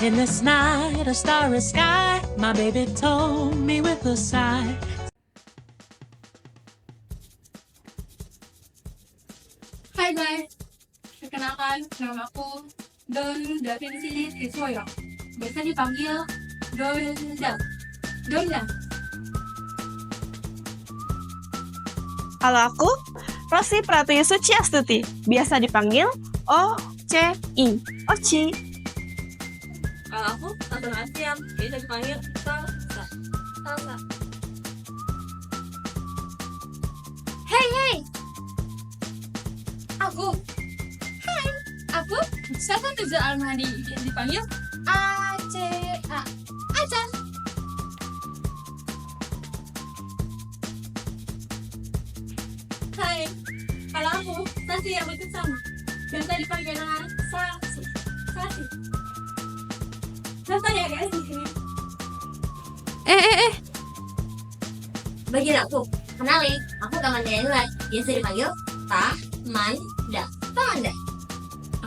In this night, a starry sky, my baby told me with a sigh. Hai guys, perkenalkan nama aku Donda, di sini Triswoyo. Biasa dipanggil Donda. Donda. Kalau aku, Rosi Pratiwi Suciastuti, biasa dipanggil OCI. Oci. Kalau aku Tante Asiam, biasa dipanggil Salsa. Salsa. Hey. Aku Safa Nuzul Almadi, dipanggil ACA. Aca. Hai, kalau aku Sasi yang bersama, biasa dipanggil dengan Sasi. Sasi. Contoh ya guys di sini. Bagian aku, kenalin, aku Taman Daya biasa dipanggil Tamanda. Tamanda.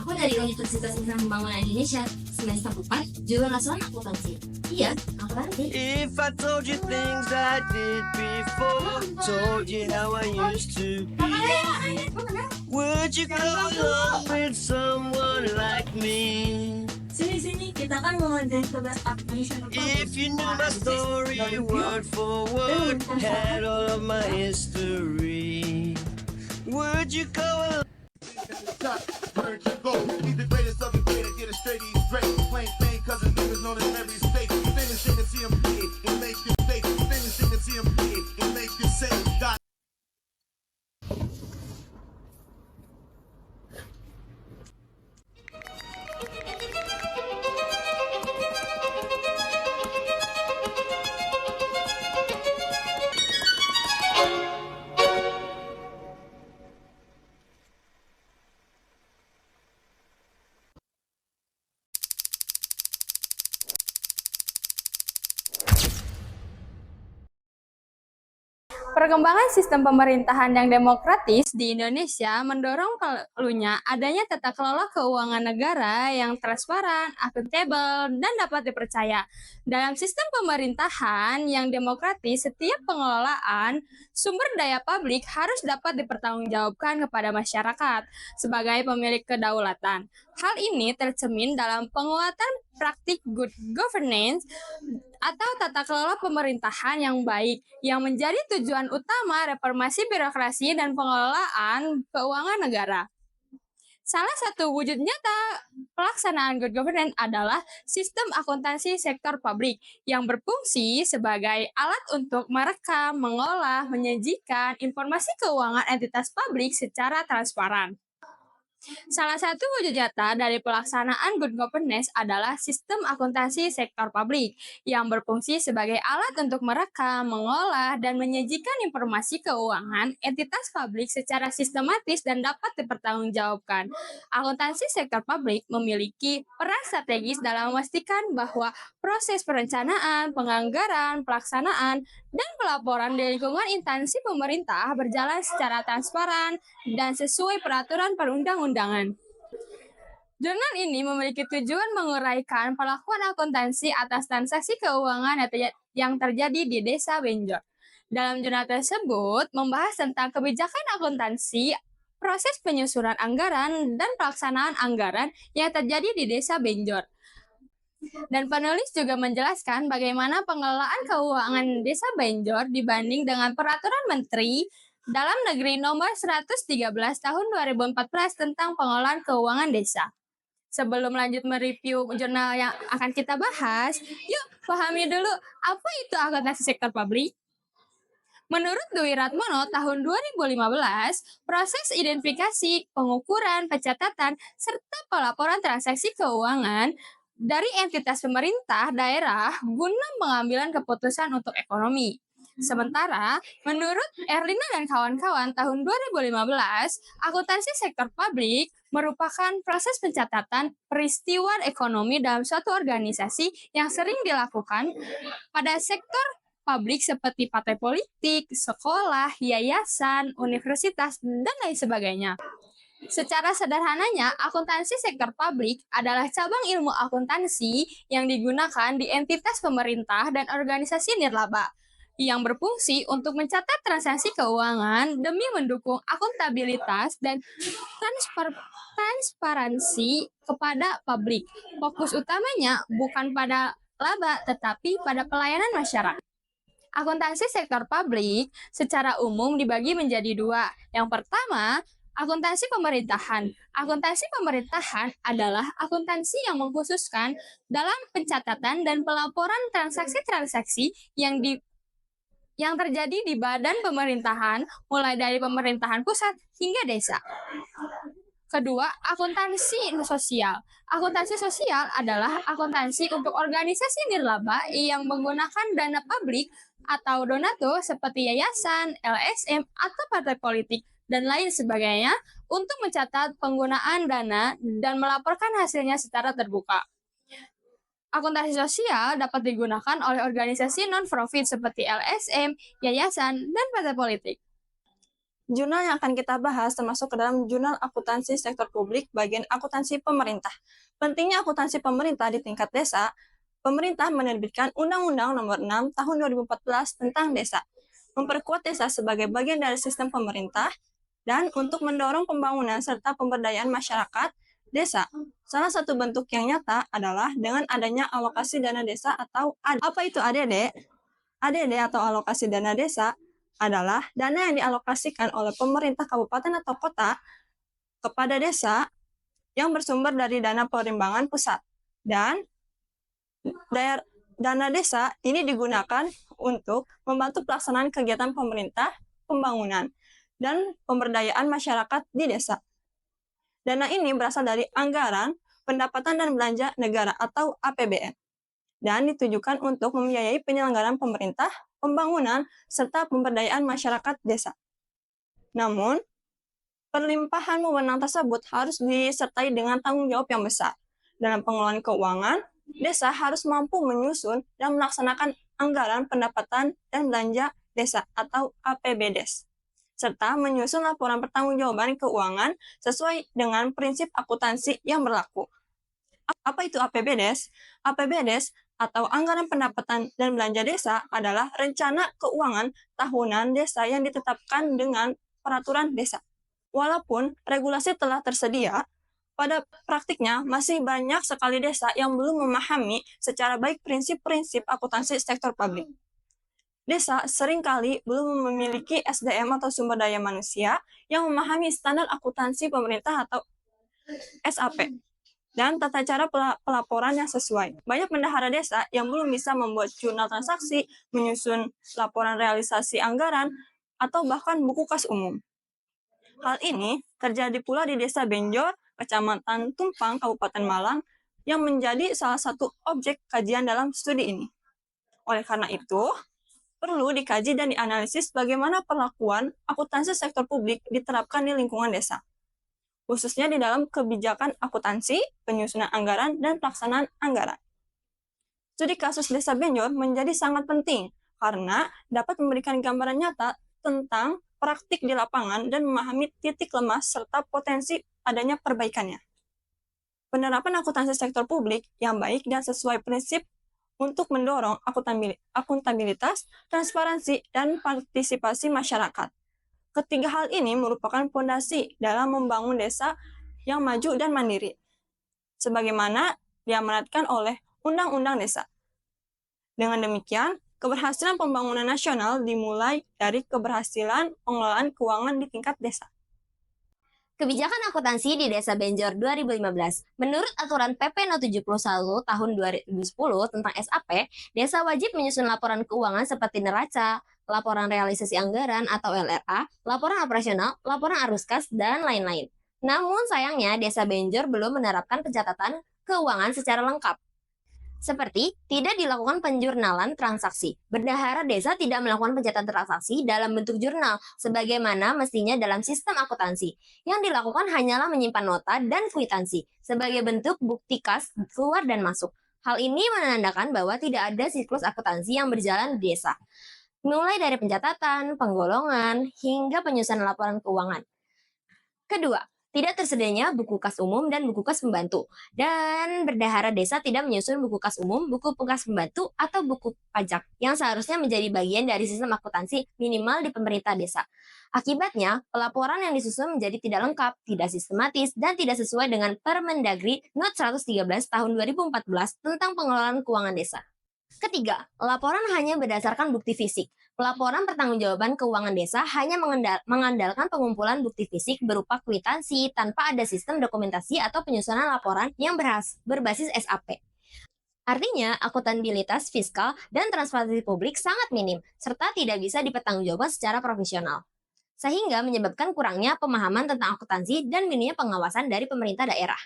Aku dari Universitas Islam Pembangunan Indonesia, semester 4, jurusan nasional akuntansi. Iya, akuntansi. If I told you things I did before, told you how I used to be, would you go along with someone like me? Sini kita kan mau ngadain tugas application. If you knew my story word for word, had all of my history, would you go along? Word to go. He's the greatest of the great. Get it straight, he's great. Plain thing, cause his name is known in every state. Finishing to see him bleed, it makes you fake. Finishing to see him bleed, it makes you say, God. Perkembangan sistem pemerintahan yang demokratis di Indonesia mendorong perlunya adanya tata kelola keuangan negara yang transparan, akuntabel, dan dapat dipercaya. Dalam sistem pemerintahan yang demokratis, setiap pengelolaan sumber daya publik harus dapat dipertanggungjawabkan kepada masyarakat sebagai pemilik kedaulatan. Hal ini tercermin dalam penguatan praktik good governance atau tata kelola pemerintahan yang baik yang menjadi tujuan utama reformasi birokrasi dan pengelolaan keuangan negara. Salah satu wujud nyata pelaksanaan good governance adalah sistem akuntansi sektor publik yang berfungsi sebagai alat untuk merekam, mengolah, menyajikan informasi keuangan entitas publik secara transparan. Salah satu wujud nyata dari pelaksanaan good governance adalah sistem akuntansi sektor publik yang berfungsi sebagai alat untuk merekam, mengolah, dan menyajikan informasi keuangan entitas publik secara sistematis dan dapat dipertanggungjawabkan. Akuntansi sektor publik memiliki peran strategis dalam memastikan bahwa proses perencanaan, penganggaran, pelaksanaan, dan pelaporan di lingkungan instansi pemerintah berjalan secara transparan dan sesuai peraturan perundang-undangan. Jurnal ini memiliki tujuan menguraikan pelakuan akuntansi atas transaksi keuangan yang terjadi di Desa Benjor. Dalam jurnal tersebut membahas tentang kebijakan akuntansi, proses penyusunan anggaran, dan pelaksanaan anggaran yang terjadi di Desa Benjor. Dan penulis juga menjelaskan bagaimana pengelolaan keuangan Desa Benjor dibanding dengan Peraturan Menteri Dalam Negeri Nomor 113 Tahun 2014 tentang pengelolaan keuangan desa. Sebelum lanjut mereview jurnal yang akan kita bahas, yuk pahami dulu apa itu akuntansi sektor publik. Menurut Dwi Ratmono tahun 2015, proses identifikasi, pengukuran, pencatatan, serta pelaporan transaksi keuangan dari entitas pemerintah daerah guna pengambilan keputusan untuk ekonomi. Sementara, menurut Erlina dan kawan-kawan tahun 2015, akuntansi sektor publik merupakan proses pencatatan peristiwa ekonomi dalam suatu organisasi yang sering dilakukan pada sektor publik seperti partai politik, sekolah, yayasan, universitas, dan lain sebagainya. Secara sederhananya, akuntansi sektor publik adalah cabang ilmu akuntansi yang digunakan di entitas pemerintah dan organisasi nirlaba yang berfungsi untuk mencatat transaksi keuangan demi mendukung akuntabilitas dan transparansi kepada publik. Fokus utamanya bukan pada laba, tetapi pada pelayanan masyarakat. Akuntansi sektor publik secara umum dibagi menjadi dua. Yang pertama, akuntansi pemerintahan. Akuntansi pemerintahan adalah akuntansi yang mengkhususkan dalam pencatatan dan pelaporan transaksi-transaksi yang terjadi di badan pemerintahan, mulai dari pemerintahan pusat hingga desa. Kedua, akuntansi sosial. Akuntansi sosial adalah akuntansi untuk organisasi nirlaba yang menggunakan dana publik atau donatur seperti yayasan, LSM, atau partai politik, dan lain sebagainya untuk mencatat penggunaan dana dan melaporkan hasilnya secara terbuka. Akuntansi sosial dapat digunakan oleh organisasi non-profit seperti LSM, yayasan, dan partai politik. Jurnal yang akan kita bahas termasuk ke dalam jurnal akuntansi sektor publik bagian akuntansi pemerintah. Pentingnya akuntansi pemerintah di tingkat desa, pemerintah menerbitkan Undang-Undang Nomor 6 Tahun 2014 tentang desa, memperkuat desa sebagai bagian dari sistem pemerintah, dan untuk mendorong pembangunan serta pemberdayaan masyarakat desa. Salah satu bentuk yang nyata adalah dengan adanya alokasi dana desa atau ADD. Apa itu ADD? ADD atau alokasi dana desa adalah dana yang dialokasikan oleh pemerintah kabupaten atau kota kepada desa yang bersumber dari dana perimbangan pusat. Dan dana desa ini digunakan untuk membantu pelaksanaan kegiatan pemerintah, pembangunan, dan pemberdayaan masyarakat di desa. Dana ini berasal dari anggaran, pendapatan dan belanja negara atau APBN, dan ditujukan untuk membiayai penyelenggaraan pemerintah, pembangunan, serta pemberdayaan masyarakat desa. Namun, perlimpahan wewenang tersebut harus disertai dengan tanggung jawab yang besar. Dalam pengelolaan keuangan, desa harus mampu menyusun dan melaksanakan anggaran pendapatan dan belanja desa atau APBDes, serta menyusun laporan pertanggungjawaban keuangan sesuai dengan prinsip akuntansi yang berlaku. Apa itu APBDes? APBDes atau anggaran pendapatan dan belanja desa adalah rencana keuangan tahunan desa yang ditetapkan dengan peraturan desa. Walaupun regulasi telah tersedia, pada praktiknya masih banyak sekali desa yang belum memahami secara baik prinsip-prinsip akuntansi sektor publik. Desa seringkali belum memiliki SDM atau sumber daya manusia yang memahami standar akuntansi pemerintah atau SAP dan tata cara pelaporan yang sesuai. Banyak bendahara desa yang belum bisa membuat jurnal transaksi, menyusun laporan realisasi anggaran, atau bahkan buku kas umum. Hal ini terjadi pula di Desa Benjor, Kecamatan Tumpang, Kabupaten Malang, yang menjadi salah satu objek kajian dalam studi ini. Oleh karena itu, perlu dikaji dan dianalisis bagaimana perlakuan akuntansi sektor publik diterapkan di lingkungan desa, khususnya di dalam kebijakan akuntansi, penyusunan anggaran, dan pelaksanaan anggaran. Studi kasus Desa Benjor menjadi sangat penting karena dapat memberikan gambaran nyata tentang praktik di lapangan dan memahami titik lemah serta potensi adanya perbaikannya. Penerapan akuntansi sektor publik yang baik dan sesuai prinsip untuk mendorong akuntabilitas, transparansi, dan partisipasi masyarakat. Ketiga hal ini merupakan fondasi dalam membangun desa yang maju dan mandiri, sebagaimana diamanatkan oleh Undang-Undang Desa. Dengan demikian, keberhasilan pembangunan nasional dimulai dari keberhasilan pengelolaan keuangan di tingkat desa. Kebijakan akuntansi di Desa Benjor 2015. Menurut aturan PP No 71 tahun 2010 tentang SAP, desa wajib menyusun laporan keuangan seperti neraca, laporan realisasi anggaran atau LRA, laporan operasional, laporan arus kas, dan lain-lain. Namun sayangnya Desa Benjor belum menerapkan pencatatan keuangan secara lengkap. Seperti tidak dilakukan penjurnalan transaksi. Bendahara desa tidak melakukan pencatatan transaksi dalam bentuk jurnal sebagaimana mestinya dalam sistem akuntansi. Yang dilakukan hanyalah menyimpan nota dan kwitansi sebagai bentuk bukti kas keluar dan masuk. Hal ini menandakan bahwa tidak ada siklus akuntansi yang berjalan di desa, mulai dari pencatatan, penggolongan, hingga penyusunan laporan keuangan. Kedua, Tidak tersedianya buku kas umum dan buku kas pembantu. Dan bendahara desa tidak menyusun buku kas umum, buku kas pembantu, atau buku pajak yang seharusnya menjadi bagian dari sistem akuntansi minimal di pemerintah desa. Akibatnya, pelaporan yang disusun menjadi tidak lengkap, tidak sistematis, dan tidak sesuai dengan Permendagri Not 113 tahun 2014 tentang pengelolaan keuangan desa. Ketiga, laporan hanya berdasarkan bukti fisik. Pelaporan pertanggungjawaban keuangan desa hanya mengandalkan pengumpulan bukti fisik berupa kwitansi tanpa ada sistem dokumentasi atau penyusunan laporan yang berbasis SAP. Artinya, akuntabilitas fiskal dan transparansi publik sangat minim, serta tidak bisa dipertanggungjawabkan secara profesional. Sehingga menyebabkan kurangnya pemahaman tentang akuntansi dan minimnya pengawasan dari pemerintah daerah.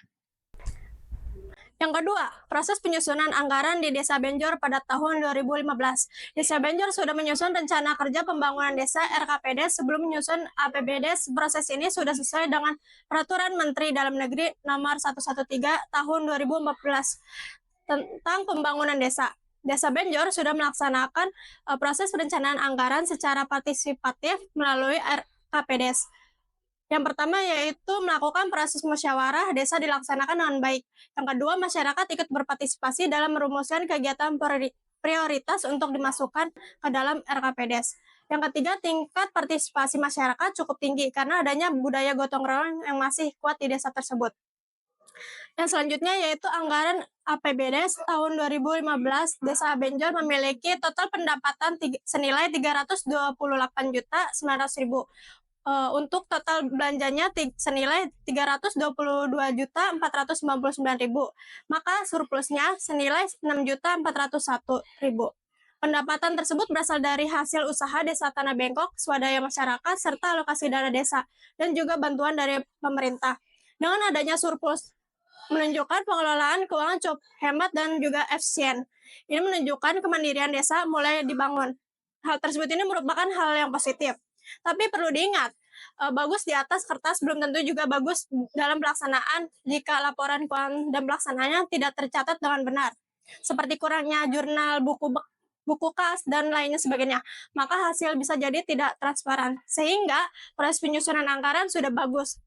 Yang kedua, proses penyusunan anggaran di Desa Benjor pada tahun 2015. Desa Benjor sudah menyusun rencana kerja pembangunan desa RKPD sebelum menyusun APBD. Proses ini sudah sesuai dengan Peraturan Menteri Dalam Negeri Nomor 113 Tahun 2014 tentang pembangunan desa. Desa Benjor sudah melaksanakan proses perencanaan anggaran secara partisipatif melalui RKPD. Yang pertama yaitu melakukan proses musyawarah desa dilaksanakan dengan baik. Yang kedua, masyarakat ikut berpartisipasi dalam merumuskan kegiatan prioritas untuk dimasukkan ke dalam RKPD. Yang ketiga, tingkat partisipasi masyarakat cukup tinggi karena adanya budaya gotong royong yang masih kuat di desa tersebut. Yang selanjutnya yaitu anggaran APBD tahun 2015, Desa Benjor memiliki total pendapatan senilai 328.900.000. Untuk total belanjanya senilai 322.499.000, maka surplusnya senilai 6.401.000. Pendapatan tersebut berasal dari hasil usaha Desa Tanah Bengkok, swadaya masyarakat, serta alokasi dana desa, dan juga bantuan dari pemerintah. Dengan adanya surplus, menunjukkan pengelolaan keuangan cukup hemat dan juga efisien. Ini menunjukkan kemandirian desa mulai dibangun. Hal tersebut ini merupakan hal yang positif. Tapi perlu diingat, bagus di atas kertas belum tentu juga bagus dalam pelaksanaan jika laporan keuangan dan pelaksanaannya tidak tercatat dengan benar. Seperti kurangnya jurnal, buku kas, dan lainnya sebagainya. Maka hasil bisa jadi tidak transparan. Sehingga proses penyusunan anggaran sudah bagus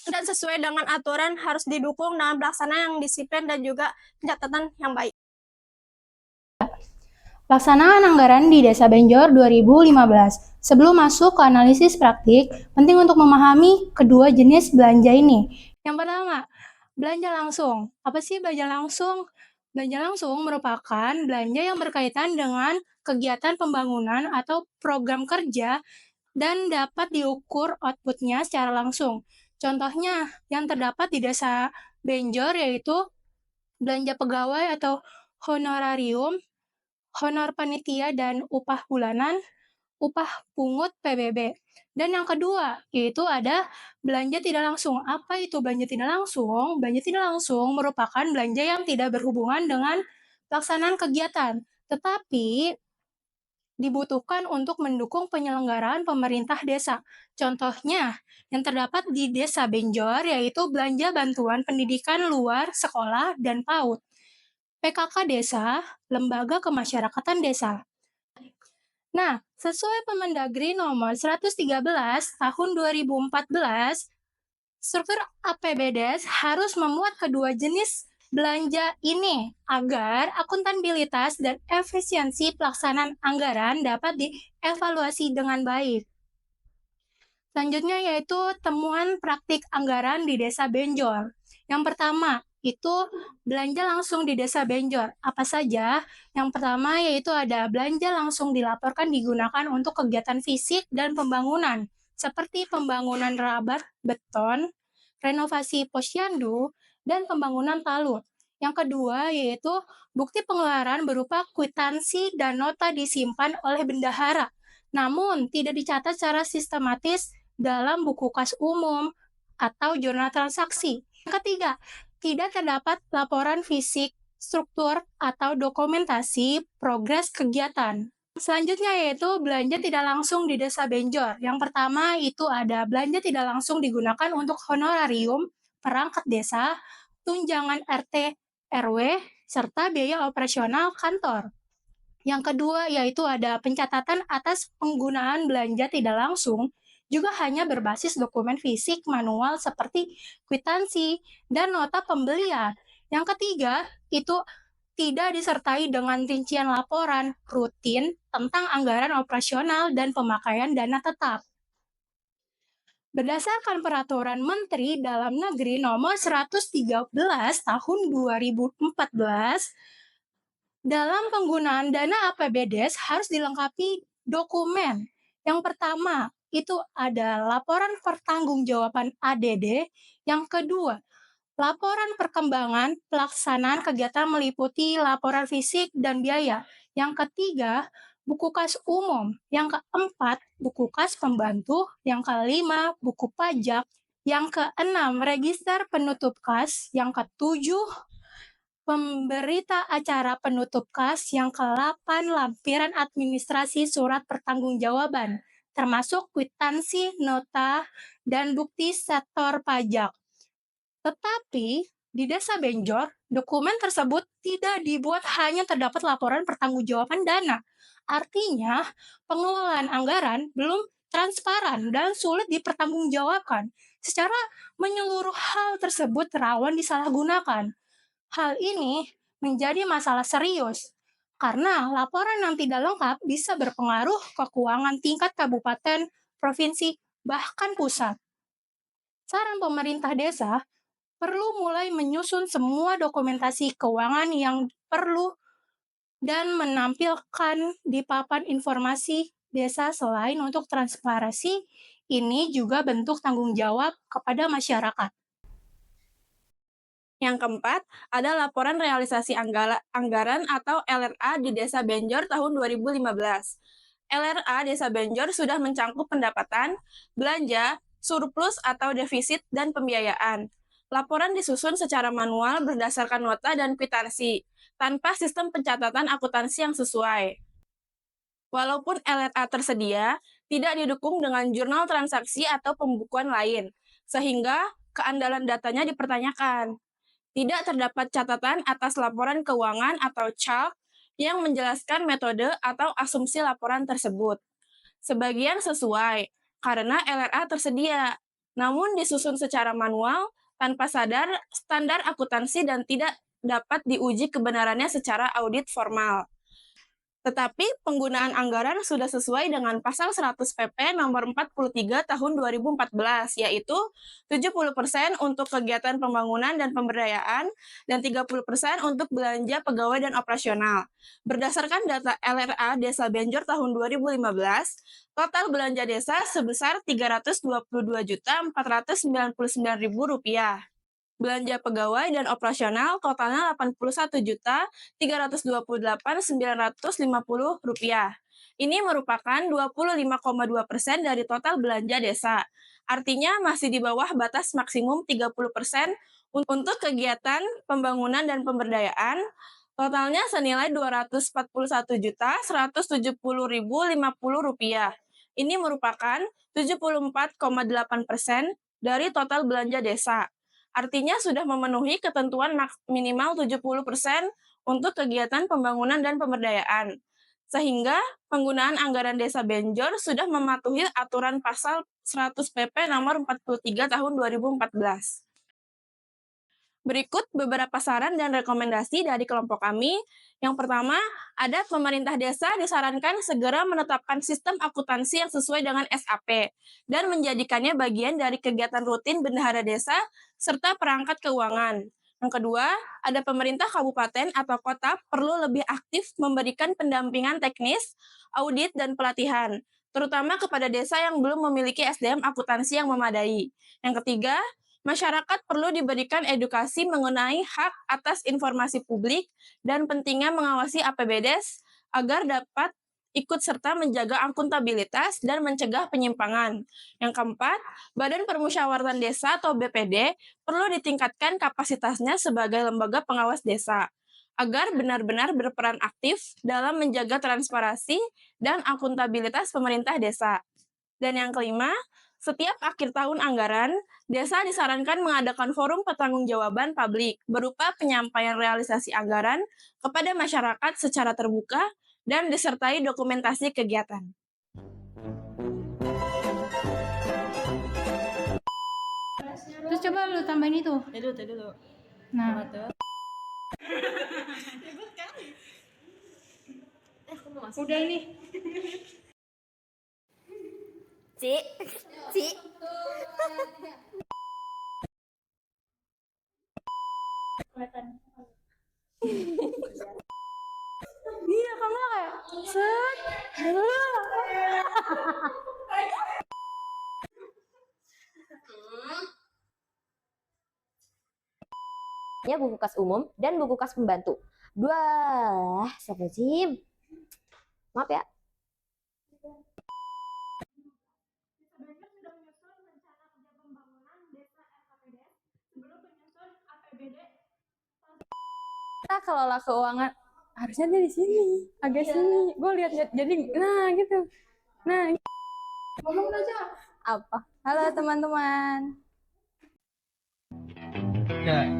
dan sesuai dengan aturan, harus didukung dengan pelaksanaan yang disiplin dan juga pencatatan yang baik. Pelaksanaan anggaran di Desa Benjor 2015. Sebelum masuk ke analisis praktik, penting untuk memahami kedua jenis belanja ini. Yang pertama, belanja langsung. Apa sih belanja langsung? Belanja langsung merupakan belanja yang berkaitan dengan kegiatan pembangunan atau program kerja dan dapat diukur outputnya secara langsung. Contohnya yang terdapat di Desa Benjor yaitu belanja pegawai atau honorarium, honor panitia dan upah bulanan, upah pungut PBB. Dan yang kedua, yaitu ada belanja tidak langsung. Apa itu belanja tidak langsung? Belanja tidak langsung merupakan belanja yang tidak berhubungan dengan pelaksanaan kegiatan, tetapi dibutuhkan untuk mendukung penyelenggaraan pemerintah desa. Contohnya, yang terdapat di Desa Benjor yaitu belanja bantuan pendidikan luar sekolah dan PAUD. PKK Desa, Lembaga Kemasyarakatan Desa. Nah, sesuai Permendagri nomor 113 tahun 2014, struktur APBD harus memuat kedua jenis belanja ini agar akuntabilitas dan efisiensi pelaksanaan anggaran dapat dievaluasi dengan baik. Selanjutnya yaitu temuan praktik anggaran di Desa Benjor. Yang pertama, itu belanja langsung di Desa Benjor. Apa saja? Yang pertama yaitu ada belanja langsung dilaporkan digunakan untuk kegiatan fisik dan pembangunan, seperti pembangunan raba beton, renovasi posyandu, dan pembangunan talud. Yang kedua yaitu bukti pengeluaran berupa kwitansi dan nota disimpan oleh bendahara, namun tidak dicatat secara sistematis dalam buku kas umum atau jurnal transaksi. Yang ketiga, tidak terdapat laporan fisik, struktur, atau dokumentasi progres kegiatan. Selanjutnya yaitu belanja tidak langsung di Desa Benjor. Yang pertama itu ada belanja tidak langsung digunakan untuk honorarium, perangkat desa, tunjangan RT, RW, serta biaya operasional kantor. Yang kedua yaitu ada pencatatan atas penggunaan belanja tidak langsung juga hanya berbasis dokumen fisik manual seperti kwitansi dan nota pembelian. Yang ketiga, itu tidak disertai dengan rincian laporan rutin tentang anggaran operasional dan pemakaian dana tetap. Berdasarkan Peraturan Menteri Dalam Negeri Nomor 113 Tahun 2014, dalam penggunaan dana APBDes harus dilengkapi dokumen. Yang pertama, itu ada laporan pertanggungjawaban ADD. Yang kedua, laporan perkembangan pelaksanaan kegiatan meliputi laporan fisik dan biaya. Yang ketiga, buku kas umum. Yang keempat, buku kas pembantu. Yang kelima, buku pajak. Yang keenam, register penutup kas. Yang ketujuh, pemberita acara penutup kas. Yang ke-8, lampiran administrasi surat pertanggungjawaban, termasuk kwitansi, nota, dan bukti setor pajak. Tetapi di Desa Benjor, dokumen tersebut tidak dibuat, hanya terdapat laporan pertanggungjawaban dana. Artinya, pengelolaan anggaran belum transparan dan sulit dipertanggungjawabkan. Secara menyeluruh, hal tersebut rawan disalahgunakan. Hal ini menjadi masalah serius, karena laporan yang tidak lengkap bisa berpengaruh ke keuangan tingkat kabupaten, provinsi, bahkan pusat. Saran pemerintah desa perlu mulai menyusun semua dokumentasi keuangan yang perlu dan menampilkan di papan informasi desa. Selain untuk transparansi, ini juga bentuk tanggung jawab kepada masyarakat. Yang keempat, ada laporan realisasi anggaran atau LRA di Desa Benjor tahun 2015. LRA Desa Benjor sudah mencangkup pendapatan, belanja, surplus atau defisit, dan pembiayaan. Laporan disusun secara manual berdasarkan nota dan kwitansi, tanpa sistem pencatatan akuntansi yang sesuai. Walaupun LRA tersedia, tidak didukung dengan jurnal transaksi atau pembukuan lain, sehingga keandalan datanya dipertanyakan. Tidak terdapat catatan atas laporan keuangan atau CALK yang menjelaskan metode atau asumsi laporan tersebut. Sebagian sesuai, karena LRA tersedia, namun disusun secara manual tanpa standar akuntansi dan tidak dapat diuji kebenarannya secara audit formal. Tetapi penggunaan anggaran sudah sesuai dengan Pasal 100 PP Nomor 43 Tahun 2014, yaitu 70% untuk kegiatan pembangunan dan pemberdayaan dan 30% untuk belanja pegawai dan operasional. Berdasarkan data LRA Desa Benjor tahun 2015, total belanja desa sebesar Rp322.499.000. Belanja pegawai dan operasional totalnya Rp81.328.950. Ini merupakan 25,2% dari total belanja desa. Artinya masih di bawah batas maksimum 30% untuk kegiatan pembangunan dan pemberdayaan. Totalnya senilai Rp241.170.050. Ini merupakan 74,8% dari total belanja desa. Artinya sudah memenuhi ketentuan minimal 70% untuk kegiatan pembangunan dan pemberdayaan. Sehingga penggunaan anggaran Desa Benjor sudah mematuhi aturan Pasal 100 PP Nomor 43 Tahun 2014. Berikut beberapa saran dan rekomendasi dari kelompok kami. Yang pertama, ada pemerintah desa disarankan segera menetapkan sistem akuntansi yang sesuai dengan SAP dan menjadikannya bagian dari kegiatan rutin bendahara desa serta perangkat keuangan. Yang kedua, ada pemerintah kabupaten atau kota perlu lebih aktif memberikan pendampingan teknis, audit, dan pelatihan, terutama kepada desa yang belum memiliki SDM akuntansi yang memadai. Yang ketiga, masyarakat perlu diberikan edukasi mengenai hak atas informasi publik dan pentingnya mengawasi APBDes agar dapat ikut serta menjaga akuntabilitas dan mencegah penyimpangan. Yang keempat, Badan Permusyawaratan Desa atau BPD perlu ditingkatkan kapasitasnya sebagai lembaga pengawas desa agar benar-benar berperan aktif dalam menjaga transparansi dan akuntabilitas pemerintah desa. Dan yang kelima, setiap akhir tahun anggaran, desa disarankan mengadakan forum pertanggungjawaban publik berupa penyampaian realisasi anggaran kepada masyarakat secara terbuka dan disertai dokumentasi kegiatan. Terus coba lu tambahin itu. Dulu. Nah, udah nih. Cik. Iya, kamu kayak set. Ya, buku kas umum dan buku kas pembantu. Dua, Astagfirullahaladzim. Maaf ya. Kita kelola keuangan harusnya dia di sini, agak sini. Gue lihat jadi nah gitu. Nah, ngomong aja. Apa? Halo teman-teman. Ya,